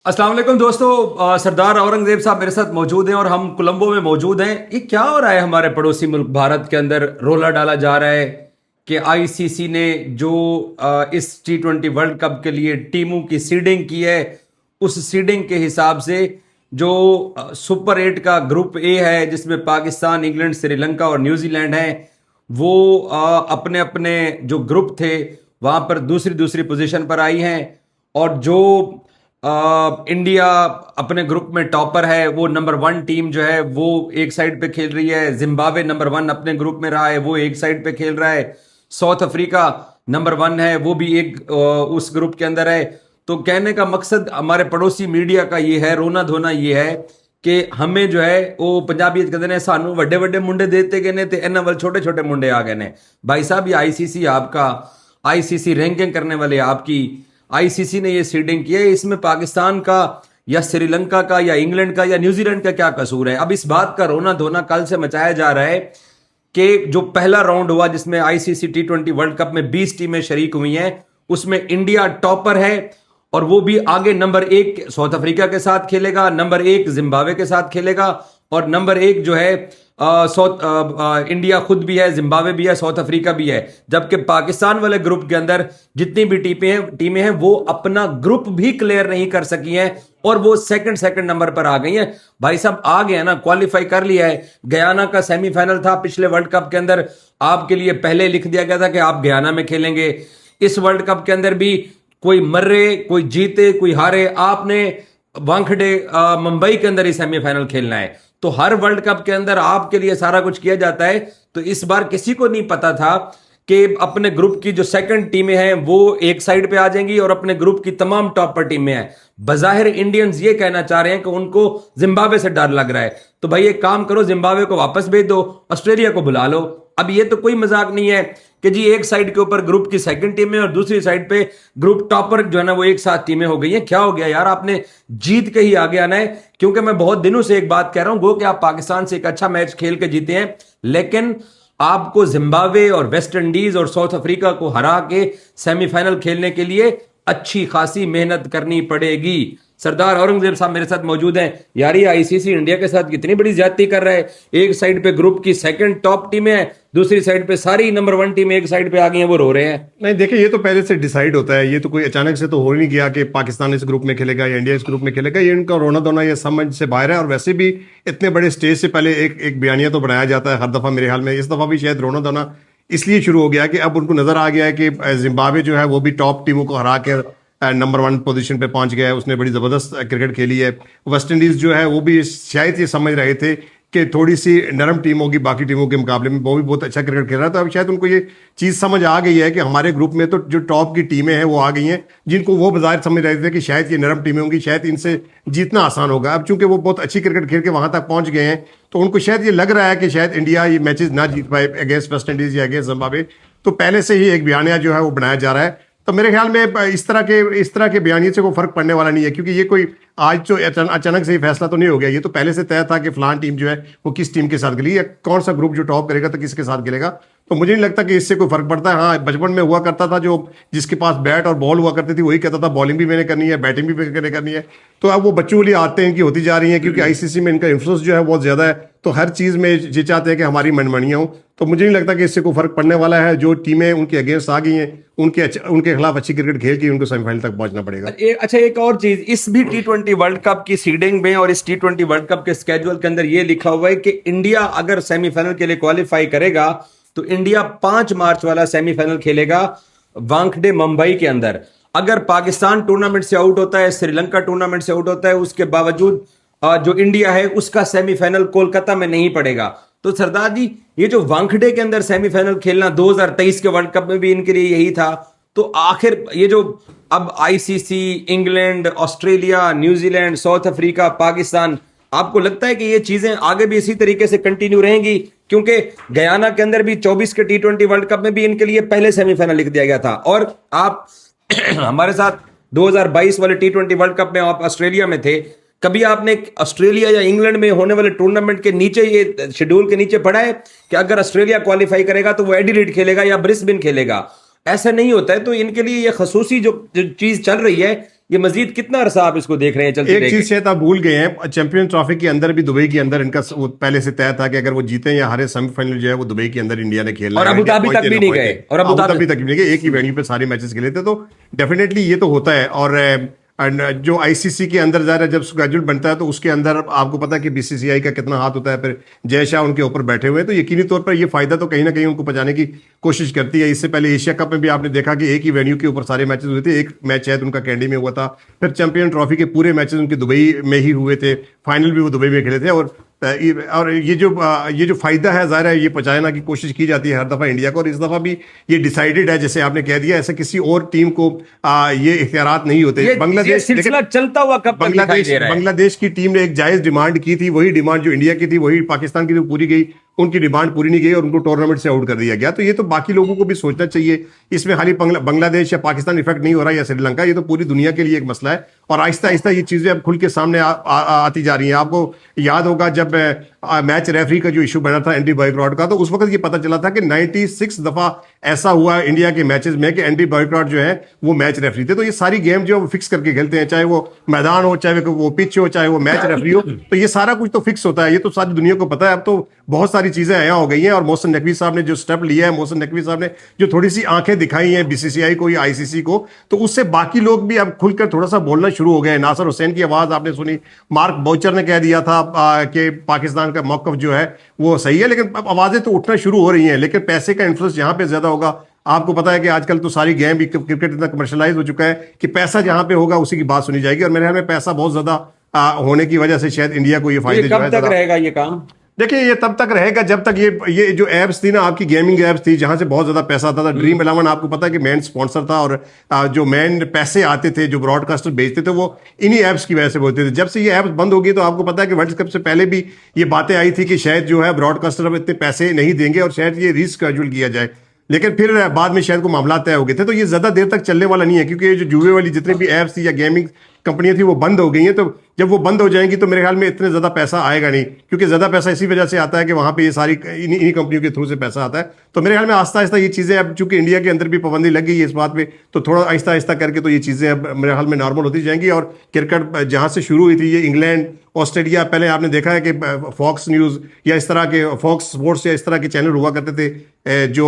अस्सलाम वालेकुम दोस्तों। सरदार औरंगजेब साहब मेरे साथ मौजूद हैं और हम कोलंबो में मौजूद हैं। ये क्या हो रहा है हमारे पड़ोसी मुल्क भारत के अंदर? रोला डाला जा रहा है कि आईसीसी ने जो इस T20 वर्ल्ड कप के लिए टीमों की सीडिंग की है, उस सीडिंग के हिसाब से जो सुपर 8 का ग्रुप ए है, जिसमें पाकिस्तान, इंग्लैंड, श्रीलंका और न्यूजीलैंड है, वो अपने अपने जो ग्रुप थे वहां पर दूसरी दूसरी पोजीशन पर आई हैं। और जो इंडिया अपने ग्रुप में टॉपर है, वो नंबर 1 टीम जो है वो एक साइड पे खेल रही है। जिम्बाब्वे नंबर 1 अपने ग्रुप में रहा है, वो एक साइड पे खेल रहा है। साउथ अफ्रीका नंबर 1 है, वो भी एक उस ग्रुप के अंदर है। तो कहने का मकसद हमारे पड़ोसी मीडिया का ये है, रोना धोना ये है कि हमें जो है वो पंजाबी कहते हैं सानू वड्डे वड्डे मुंडे देते गए ने ते इन्हां वाल छोटे छोटे मुंडे आ गए ने। भाई साहब, ये आईसीसी आपका, आईसीसी रैंकिंग करने वाले आपकी, आईसीसी ने ये सीडिंग की है। इसमें पाकिस्तान का या श्रीलंका का या इंग्लैंड का या न्यूजीलैंड का क्या कसूर है? अब इस बात का रोना धोना कल से मचाया जा रहा है कि जो पहला राउंड हुआ जिसमें आईसीसी T20 वर्ल्ड कप में 20 टीमें शरीक हुई हैं, उसमें इंडिया टॉपर है और वो भी आगे नंबर 1 साउथ अफ्रीका के साथ खेलेगा, नंबर 1 जिम्बाब्वे के साथ खेलेगा और नंबर 1 जो है इंडिया खुद भी है, जिम्बाब्वे भी है, साउथ अफ्रीका भी है। जबकि पाकिस्तान वाले ग्रुप के अंदर जितनी भी टीमें हैं वो अपना ग्रुप भी क्लियर नहीं कर सकी हैं और वो सेकंड नंबर पर आ गई हैं। भाई साहब, आ गया ना, क्वालिफाई कर लिया है। गयाना का सेमीफाइनल था पिछले वर्ल्ड कप के अंदर, आपके लिए पहले लिख दिया गया था कि आप गयाना में खेलेंगे। इस वर्ल्ड कप के अंदर भी कोई मर्रे कोई जीते कोई हारे, आपने वानखेड़े मुंबई के अंदर ही सेमीफाइनल खेलना है। तो हर वर्ल्ड कप के अंदर आपके लिए सारा कुछ किया जाता है। तो इस बार किसी को नहीं पता था कि अपने ग्रुप की जो सेकंड टीमें हैं वो एक साइड पे आ जाएंगी और अपने ग्रुप की तमाम टॉपर टीमें हैं। बजाहिर इंडियंस ये कहना चाह रहे हैं कि उनको जिम्बाब्वे से डर लग रहा है। तो भाई एक काम करो, जिम्बाब्वे को वापस भेज दो, ऑस्ट्रेलिया को बुला लो। अब ये तो कोई मजाक नहीं है कि जी एक साइड के ऊपर ग्रुप की सेकंड टीम है और दूसरी साइड पे ग्रुप टॉपर जो है ना वो एक साथ टीमें हो गई हैं। क्या हो गया यार? आपने जीत के ही आगे आना है। क्योंकि मैं बहुत दिनों से एक बात कह रहा हूं, गो कि आप पाकिस्तान से एक अच्छा मैच खेल के जीते हैं, लेकिन आपको जिम्बाब्वे और वेस्ट इंडीज और साउथ अफ्रीका को हरा के सेमीफाइनल खेलने के लिए अच्छी खासी मेहनत करनी पड़ेगी। सरदार औरंगजेब साहब मेरे साथ मौजूद हैं। यार ये आईसीसी इंडिया के साथ कितनी बड़ी ज्यादती कर रहा है। एक साइड पे ग्रुप की सेकंड टॉप टीम है, दूसरी साइड पे सारी नंबर 1 टीम एक साइड पे आ गई हैं, वो रो रहे हैं। नहीं देखिए, ये तो पहले से डिसाइड होता है। ये तो कोई अचानक से तो हो नहीं गया कि पाकिस्तान इस ग्रुप में खेलेगा या इंडिया इस ग्रुप में खेलेगा। ये इनका रोना धोना ये समझ से बाहर है। और वैसे भी इतने बड़े स्टेज से पहले एक एक बयानिया तो बनाया जाता है हर दफा। मेरे ख्याल में इस दफा भी शायद रोना धोना इसलिए शुरू हो गया कि अब उनको नजर आ गया है कि जिम्बाब्वे जो है वो भी टॉप टीमों को हरा के नंबर 1 पोजीशन पे पहुंच गया है। उसने बड़ी जबरदस्त क्रिकेट खेली है। वेस्ट इंडीज जो है वो भी शायद ये समझ रहे थे कि थोड़ी सी नरम टीम होगी बाकी टीमों के मुकाबले में, वो भी बहुत अच्छा क्रिकेट खेल रहा है। तो अब शायद उनको ये चीज़ समझ आ गई है कि हमारे ग्रुप में तो जो टॉप की टीमें हैं वो आ गई हैं, जिनको वो बाजार समझ रहे थे कि शायद ये नरम टीमें होंगी, शायद इनसे जीतना आसान होगा। अब चूंकि वो बहुत अच्छी क्रिकेट खेल के वहां तक पहुंच गए हैं, तो उनको शायद ये लग रहा है कि शायद इंडिया ये मैचेस ना जीत पाए अगेंस्ट वेस्ट इंडीज या अगेंस्ट जिम्बाब्वे। तो पहले से ही एक बयानिया जो है वो बनाया जा रहा है। तो मेरे ख्याल में इस तरह के बयानिए से कोई फर्क पड़ने वाला नहीं है, क्योंकि ये कोई आज तो अचानक से ही फैसला तो नहीं हो गया। ये तो पहले से तय था कि फलान टीम जो है वो किस टीम के साथ खेलेगी या कौन सा ग्रुप जो टॉप करेगा तो किसके साथ खेलेगा। तो मुझे नहीं लगता कि इससे कोई फर्क पड़ता है। हाँ, बचपन में हुआ करता था जो जिसके पास बैट और बॉल हुआ करती थी वही कहता था बॉलिंग भी मैंने करनी है, बैटिंग भी मैंने करनी है। तो अब वो बच्चों वाली आदतें इनकी होती जा रही हैं, क्योंकि आईसीसी में इनका इन्फ्लुएंस जो है बहुत ज्यादा है। तो हर चीज में ये चाहते हैं कि हमारी मनमानियां हो। तो मुझे नहीं लगता कि इससे कोई फर्क पड़ने वाला है। जो टीमें उनके अगेंस्ट आ गई हैं उनके खिलाफ अच्छी क्रिकेट खेल के उनको सेमीफाइनल तक पहुंचना पड़ेगा। अच्छा, एक और चीज, इस भी T20 वर्ल्ड कप की सीडिंग में और इस T20 वर्ल्ड कप के स्केड्यूल के अंदर यह लिखा हुआ है कि इंडिया अगर सेमीफाइनल के लिए क्वालिफाई करेगा तो इंडिया 5 मार्च वाला सेमीफाइनल खेलेगा वानखेड़े मुंबई के अंदर। अगर पाकिस्तान टूर्नामेंट से आउट होता है, श्रीलंका टूर्नामेंट से आउट होता है, उसके बावजूद जो इंडिया है उसका सेमीफाइनल कोलकाता में नहीं पड़ेगा। तो सरदार जी, ये जो वानखेड़े के अंदर सेमीफाइनल खेलना 2023 के वर्ल्ड कप में भी इनके लिए यही था। तो आखिर ये जो अब ICC, England, Australia, New Zealand, south Africa, Pakistan, आपको लगता है कि ये चीजें आगे भी इसी तरीके से कंटिन्यू रहेंगी? क्योंकि गयाना के अंदर भी 24 के T20 वर्ल्ड कप में भी इनके लिए पहले सेमीफाइनल लिख दिया गया था। और आप हमारे साथ 2022 वाले T20 वर्ल्ड कप में आप ऑस्ट्रेलिया में थे। कभी आपने ऑस्ट्रेलिया या इंग्लैंड में होने वाले टूर्नामेंट के नीचे, ये शेड्यूल के नीचे पढ़ा है कि अगर ऑस्ट्रेलिया क्वालिफाई करेगा तो वो एडिलेड खेलेगा या ब्रिस्बेन खेलेगा? ऐसा नहीं होता है। तो इनके लिए ये खसूसी जो चीज चल रही है, ये मजीद कितना अरसा आप इसको देख रहे हैं चलते? एक चीज शायद आप भूल गए हैं, चैंपियन ट्रॉफी के अंदर भी दुबई के अंदर इनका वो पहले से तय था कि अगर वो जीते या हारे सेमीफाइनल जो है वो दुबई के अंदर इंडिया ने खेलना और है। अबू धाबी तक भी नहीं गए, और अबू धाबी तक भी नहीं गए, एक ही वेन्यू पे सारे मैचेस खेले थे। तो डेफिनेटली ये तो होता है। और जो आईसीसी के अंदर ज़ाहिर है जब स्केड्यूल बनता है तो उसके अंदर आपको पता है कि बीसीसीआई का कितना हाथ होता है, फिर जय शाह उनके ऊपर बैठे हुए हैं, तो यकीनी तौर पर ये फायदा तो कहीं ना कहीं उनको पहुंचाने की कोशिश करती है। इससे पहले एशिया कप में भी आपने देखा कि एक ही वेन्यू के ऊपर सारे मैचेस हुए थे, एक मैच शायद उनका कैंडी में हुआ था, फिर चैंपियन ट्रॉफी के पूरे मैचेस उनके दुबई में ही हुए थे, फाइनल भी वो दुबई में खेले थे। और ये जो फायदा है ज़ाहिर है ये पहुंचाने की कोशिश की जाती है हर दफ़ा इंडिया को, और इस दफ़ा भी ये डिसाइडेड है, जैसे आपने कह दिया, ऐसे किसी और टीम को ये इख्तियारात नहीं होते। बांग्लादेश सिलसिला चलता हुआ कब तक दिखाई दे रहा है? बांग्लादेश की टीम ने एक जायज डिमांड की थी, वही डिमांड जो इंडिया की थी वही पाकिस्तान की पूरी गई, उनकी डिमांड पूरी नहीं गई और उनको टूर्नामेंट से आउट कर दिया गया। तो ये तो बाकी लोगों को भी सोचना चाहिए, इसमें खाली बांग्लादेश या पाकिस्तान इफेक्ट नहीं हो रहा या श्रीलंका, ये तो पूरी दुनिया के लिए एक मसला है। और आहिस्ता आहिस्ता ये चीजें अब खुल के सामने आती जा रही हैं। आपको याद होगा जब मैच रेफरी का जो इशू बना था एंडी बॉयकॉट का, तो उस वक्त ये पता चला था कि 96 दफा ऐसा हुआ इंडिया के मैचेस में कि एंडी बॉयकॉट जो है वो मैच रेफरी थे। तो ये सारी गेम जो फिक्स करके खेलते हैं, चाहे वो मैदान हो, चाहे वो पिच हो, चाहे वो मैच रेफरी हो, तो ये सारा कुछ तो फिक्स होता है। ये तो सारी दुनिया को पता है। अब तो बहुत सारी चीजें आया हो गई हैं। और मोहसिन नकवी साहब ने जो स्टेप लिया है, मोहसिन नकवी साहब ने जो थोड़ी सी आंखें दिखाई हैं बीसीसीआई को या आईसीसी को, तो उससे बाकी लोग भी अब खुलकर थोड़ा सा बोलना शुरू हो गए। नासिर हुसैन की आवाज आपने सुनी, मार्क बाउचर ने कह दिया था कि पाकिस्तान का मौकफ जो है वो सही है, लेकिन अब आवाजें तो उठना शुरू हो रही हैं। लेकिन पैसे का इन्फ्लुएंस जहां पे ज्यादा होगा, आपको पता है कि आजकल तो सारी गेम भी क्रिकेट इतना कमर्शलाइज हो चुका है कि पैसा जहां पे होगा उसी की बात सुनी जाएगी। और मेरे ख्याल में पैसा बहुत ज्यादा होने की वजह से शायद इंडिया को ये फायदे जो है कब तक रहेगा ये काम? देखिए ये तब तक रहेगा जब तक ये जो एप्स थी ना, आपकी गेमिंग एप्स थी जहां से बहुत ज्यादा पैसा आता था। ड्रीम 11 आपको पता है कि मेन स्पॉन्सर था, और जो मेन पैसे आते थे जो ब्रॉडकास्टर बेचते थे वो इन्हीं एप्स की वजह से होते थे। जब से ये एप्स बंद हो गई तो आपको पता है कि वर्ल्ड कप से पहले भी ये बातें आई थी कि शायद जो है ब्रॉडकास्टर अब इतने पैसे नहीं देंगे और शायद ये रीस्केड्यूल किया जाए, लेकिन फिर बाद में शायद को मामला तय हो गए थे। तो ये ज्यादा देर तक चलने वाला नहीं है, क्योंकि ये जो जुए वाली जितनी भी एप्स थी या गेमिंग कंपनियां थी वो बंद हो गई हैं। तो जब वो बंद हो जाएंगी तो मेरे ख्याल में इतने ज्यादा पैसा आएगा नहीं, क्योंकि ज्यादा पैसा इसी वजह से आता है कि वहां पे ये सारी इन्हीं कंपनियों के थ्रू से पैसा आता है। तो मेरे ख्याल में आहिस्ता आहिस्ता ये चीजें, अब चूंकि इंडिया के अंदर भी पाबंदी लग गई है इस बात पे, तो थोड़ा आहिस्ता आहिस्ता करके तो ये चीजें अब मेरे ख्याल में नॉर्मल होती जाएंगी। और क्रिकेट जहां से शुरू हुई थी, ये इंग्लैंड, ऑस्ट्रेलिया, पहले आपने देखा है कि फॉक्स न्यूज या इस तरह के फॉक्स स्पोर्ट्स या इस तरह के चैनल हुआ करते थे जो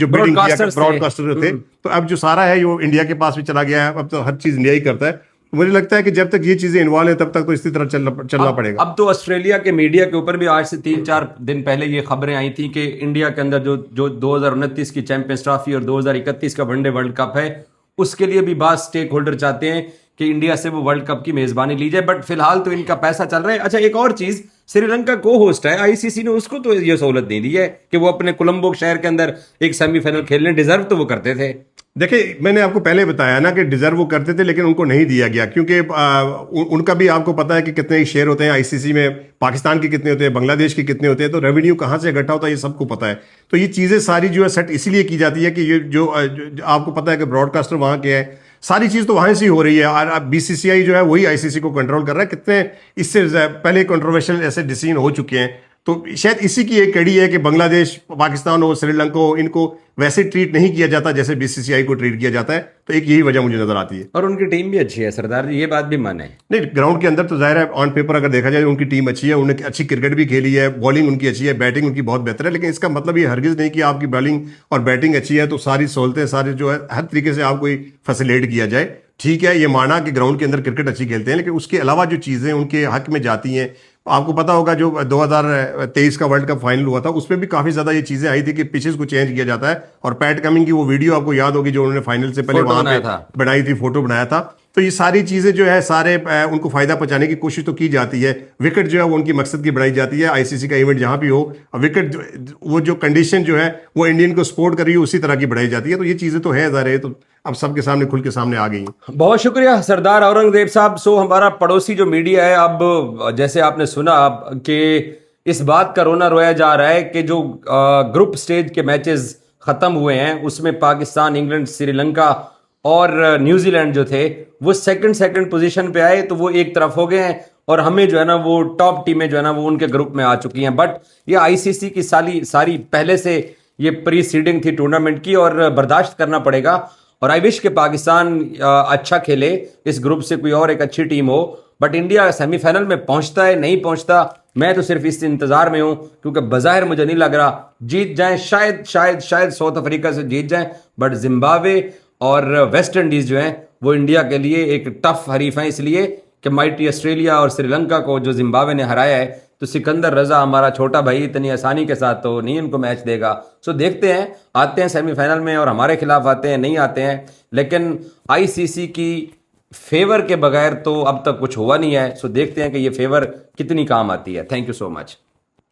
ब्रॉडकास्टर थे। तो अब जो सारा है वो इंडिया के पास भी चला गया है, अब तो हर चीज इंडिया ही करता है। मुझे लगता है कि जब तक ये चीजें इन्वॉल्व है तब तक तो इसी तरह चलना पड़ेगा। अब तो ऑस्ट्रेलिया के मीडिया के ऊपर भी आज से 3-4 दिन पहले ये खबरें आई थी कि इंडिया के अंदर जो 2029 की चैंपियंस ट्रॉफी और 2031 का वनडे वर्ल्ड कप है, उसके लिए भी बात स्टेक होल्डर चाहते हैं कि इंडिया से वो वर्ल्ड कप की मेजबानी ली जाए। बट फिलहाल तो इनका पैसा चल रहा है। अच्छा, एक और चीज, श्रीलंका को होस्ट है, आईसीसी ने उसको तो ये सहूलत नहीं दी है कि वो अपने कोलंबो शहर के अंदर एक सेमीफाइनल खेलने, डिजर्व तो वो करते थे। देखिए मैंने आपको पहले बताया ना कि डिजर्व वो करते थे, लेकिन उनको नहीं दिया गया, क्योंकि उनका भी आपको पता है कि कितने शेयर होते हैं आईसीसी में, पाकिस्तान के कितने होते हैं, बांग्लादेश के कितने होते हैं, तो रेवेन्यू कहाँ से इकट्ठा होता है ये सबको पता है। तो ये चीज़ें सारी जो है सेट इसीलिए की जाती है कि ये जो आपको पता है कि ब्रॉडकास्टर वहाँ के हैं, सारी चीज़ तो वहाँ से ही हो रही है। और बीसीसीआई जो है वही आईसीसी को कंट्रोल कर रहा है। कितने इससे पहले कंट्रोवर्शियल ऐसे डिसीजन हो चुके हैं, तो शायद इसी की एक कड़ी है कि बांग्लादेश, पाकिस्तान हो, श्रीलंका हो, इनको वैसे ट्रीट नहीं किया जाता जैसे बीसीसीआई को ट्रीट किया जाता है। तो एक यही वजह मुझे नजर आती है। और उनकी टीम भी अच्छी है सरदार जी, ये बात भी माने। नहीं, ग्राउंड के अंदर तो जाहिर है ऑन पेपर अगर देखा जाए उनकी टीम अच्छी है, उन्होंने अच्छी क्रिकेट भी खेली है, बॉलिंग उनकी अच्छी है, बैटिंग उनकी बहुत बेहतर है। लेकिन इसका मतलब ये हरगिज नहीं कि आपकी बॉलिंग और बैटिंग अच्छी है तो सारी सहूलतें सारी जो है हर तरीके से आपको फैसिलिटेट किया जाए। ठीक है, ये माना कि ग्राउंड के अंदर क्रिकेट अच्छी खेलते हैं, लेकिन उसके अलावा जो चीज़ें उनके हक में जाती हैं, आपको पता होगा जो 2023 का वर्ल्ड कप फाइनल हुआ था उसमें भी काफी ज्यादा ये चीजें आई थी कि पिचेस को चेंज किया जाता है। और पैट कमिंग की वो वीडियो आपको याद होगी जो उन्होंने फाइनल से पहले वहां पे बनाई थी, फोटो बनाया था। तो ये सारी चीजें जो है सारे उनको फायदा पहुंचाने की कोशिश तो की जाती है। विकेट जो है वो उनकी मकसद की बनाई जाती है। आईसीसी का इवेंट जहां भी हो, विकेट वो जो कंडीशन जो है वो इंडियन को सपोर्ट कर रही है उसी तरह की बनाई जाती है। तो ये चीजें तो है ज़ाहिर है, तो अब सबके सामने खुल के सामने आ गई। बहुत शुक्रिया सरदार औरंगजेब साहब। सो हमारा पड़ोसी जो मीडिया है, अब जैसे आपने सुना कि इस बात का रोना रोया जा रहा है कि जो ग्रुप स्टेज के मैचेस खत्म हुए हैं उसमें पाकिस्तान, इंग्लैंड, श्रीलंका और न्यूजीलैंड जो थे वो सेकंड पोजीशन पे आए, तो वो एक तरफ हो गए हैं और हमें जो है ना वो टॉप टीमें जो है ना वो उनके ग्रुप में आ चुकी हैं। बट ये आईसीसी की सारी पहले से ये प्रीसीडिंग थी टूर्नामेंट की और बर्दाश्त करना पड़ेगा। और आई विश कि पाकिस्तान अच्छा खेले, इस ग्रुप से कोई और एक अच्छी टीम हो, बट इंडिया सेमीफाइनल में पहुंचता है नहीं पहुंचता, मैं तो सिर्फ इस इंतजार में हूं, क्योंकि बज़ाहिर मुझे नहीं लग रहा जीत जाएं, शायद शायद शायद साउथ अफ्रीका से जीत जाएं, बट जिम्बाब्वे और वेस्ट इंडीज जो हैं वो इंडिया के लिए एक टफ हरीफ हैं, इसलिए कि माइटी ऑस्ट्रेलिया और श्रीलंका को जो जिम्बाब्वे ने हराया है, तो सिकंदर रजा हमारा छोटा भाई इतनी आसानी के साथ तो नहीं इनको मैच देगा। सो देखते हैं, आते हैं सेमीफाइनल में और हमारे खिलाफ आते हैं, नहीं आते हैं, लेकिन आईसीसी की फेवर के बगैर तो अब तक कुछ हुआ नहीं है। सो देखते हैं कि ये फेवर कितनी काम आती है। Thank you so much.